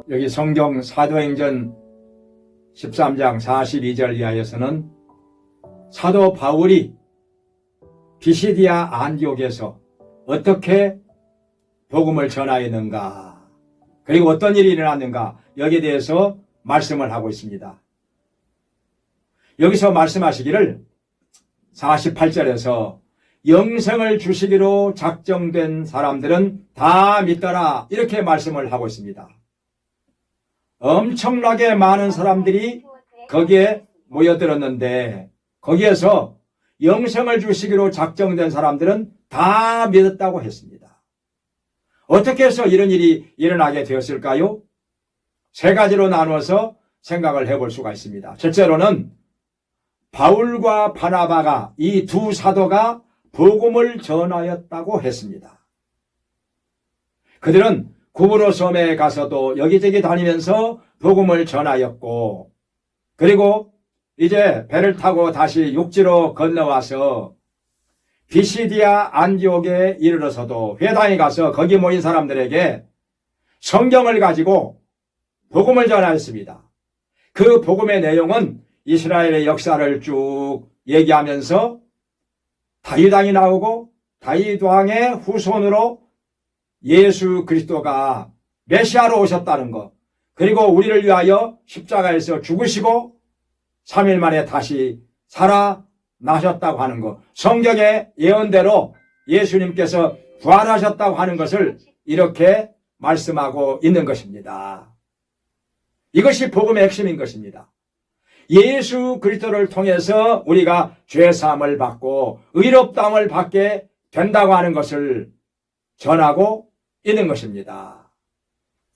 여기 성경 사도행전 13장 42절 이하에서는 사도 바울이 비시디아 안디옥에서 어떻게 복음을 전하였는가, 그리고 어떤 일이 일어났는가, 여기에 대해서 말씀을 하고 있습니다. 여기서 말씀하시기를 48절에서 영생을 주시기로 작정된 사람들은 다 믿더라, 이렇게 말씀을 하고 있습니다. 엄청나게 많은 사람들이 거기에 모여들었는데 거기에서 영생을 주시기로 작정된 사람들은 다 믿었다고 했습니다. 어떻게 해서 이런 일이 일어나게 되었을까요? 세 가지로 나누어서 생각을 해볼 수가 있습니다. 첫째로는 바울과 바나바가, 이 두 사도가 복음을 전하였다고 했습니다. 그들은 구브로 섬에 가서도 여기저기 다니면서 복음을 전하였고, 그리고 이제 배를 타고 다시 육지로 건너와서 비시디아 안디옥에 이르러서도 회당에 가서 거기 모인 사람들에게 성경을 가지고 복음을 전하였습니다. 그 복음의 내용은 이스라엘의 역사를 쭉 얘기하면서 다윗 왕이 나오고 다윗 왕의 후손으로 예수 그리스도가 메시아로 오셨다는 것, 그리고 우리를 위하여 십자가에서 죽으시고 3일 만에 다시 살아나셨다고 하는 것, 성경의 예언대로 예수님께서 부활하셨다고 하는 것을 이렇게 말씀하고 있는 것입니다. 이것이 복음의 핵심인 것입니다. 예수 그리스도를 통해서 우리가 죄사함을 받고 의롭다함을 받게 된다고 하는 것을 전하고 있는 것입니다.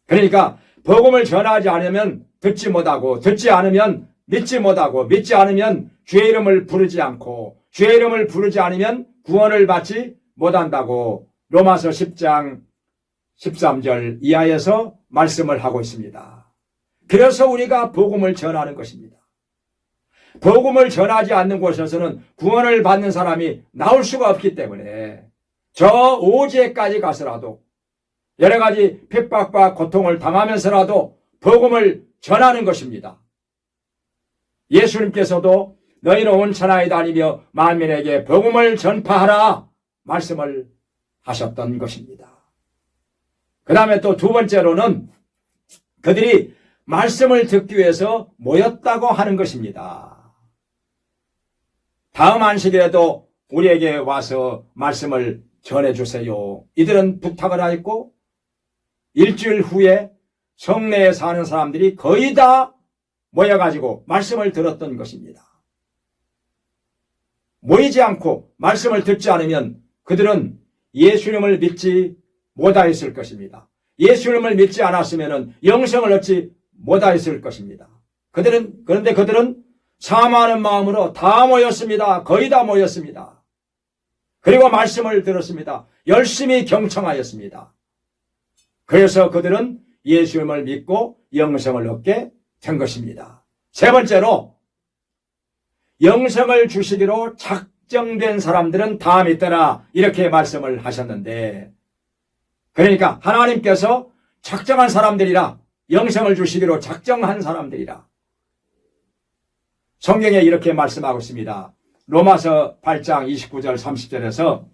그러니까 복음을 전하지 않으면 듣지 못하고, 듣지 않으면 믿지 못하고, 믿지 않으면 주의 이름을 부르지 않고, 주의 이름을 부르지 않으면 구원을 받지 못한다고 로마서 10장 13절 이하에서 말씀을 하고 있습니다. 그래서 우리가 복음을 전하는 것입니다. 복음을 전하지 않는 곳에서는 구원을 받는 사람이 나올 수가 없기 때문에 저 오지에까지 가서라도 여러 가지 핍박과 고통을 당하면서라도 복음을 전하는 것입니다. 예수님께서도 너희는 온 천하에 다니며 만민에게 복음을 전파하라 말씀을 하셨던 것입니다. 그 다음에 또 두 번째로는 그들이 말씀을 듣기 위해서 모였다고 하는 것입니다. 다음 안식일에도 우리에게 와서 말씀을 전해주세요, 이들은 부탁을 하였고, 일주일 후에 성내에 사는 사람들이 거의 다 모여가지고 말씀을 들었던 것입니다. 모이지 않고 말씀을 듣지 않으면 그들은 예수님을 믿지 못하였을 것입니다. 예수님을 믿지 않았으면 영생을 얻지 못하였을 것입니다. 그런데 그들은 사모하는 마음으로 다 모였습니다. 거의 다 모였습니다. 그리고 말씀을 들었습니다. 열심히 경청하였습니다. 그래서 그들은 예수님을 믿고 영생을 얻게 된 것입니다. 세 번째로 영생을 주시기로 작정된 사람들은 다 믿더라, 이렇게 말씀을 하셨는데, 그러니까 하나님께서 작정한 사람들이라, 영생을 주시기로 작정한 사람들이라 성경에 이렇게 말씀하고 있습니다. 로마서 8장 29절 30절에서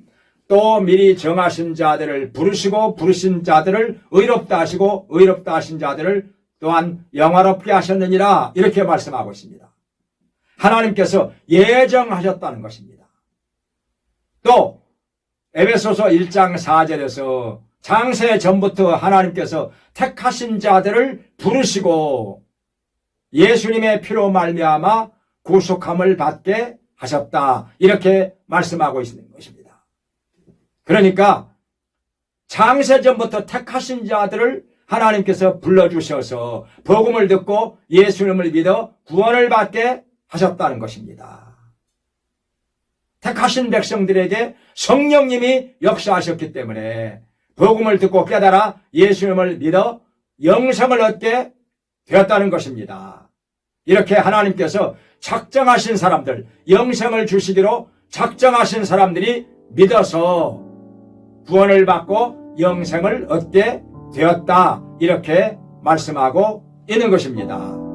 또 미리 정하신 자들을 부르시고 부르신 자들을 의롭다 하시고 의롭다 하신 자들을 또한 영화롭게 하셨느니라, 이렇게 말씀하고 있습니다. 하나님께서 예정하셨다는 것입니다. 또 에베소서 1장 4절에서 창세 전부터 하나님께서 택하신 자들을 부르시고 예수님의 피로 말미암아 구속함을 받게 하셨다, 이렇게 말씀하고 있는 것입니다. 그러니까 창세 전부터 택하신 자들을 하나님께서 불러주셔서 복음을 듣고 예수님을 믿어 구원을 받게 하셨다는 것입니다. 택하신 백성들에게 성령님이 역사하셨기 때문에 복음을 듣고 깨달아 예수님을 믿어 영생을 얻게 되었다는 것입니다. 이렇게 하나님께서 작정하신 사람들, 영생을 주시기로 작정하신 사람들이 믿어서 구원을 받고 영생을 얻게 되었다, 이렇게 말씀하고 있는 것입니다.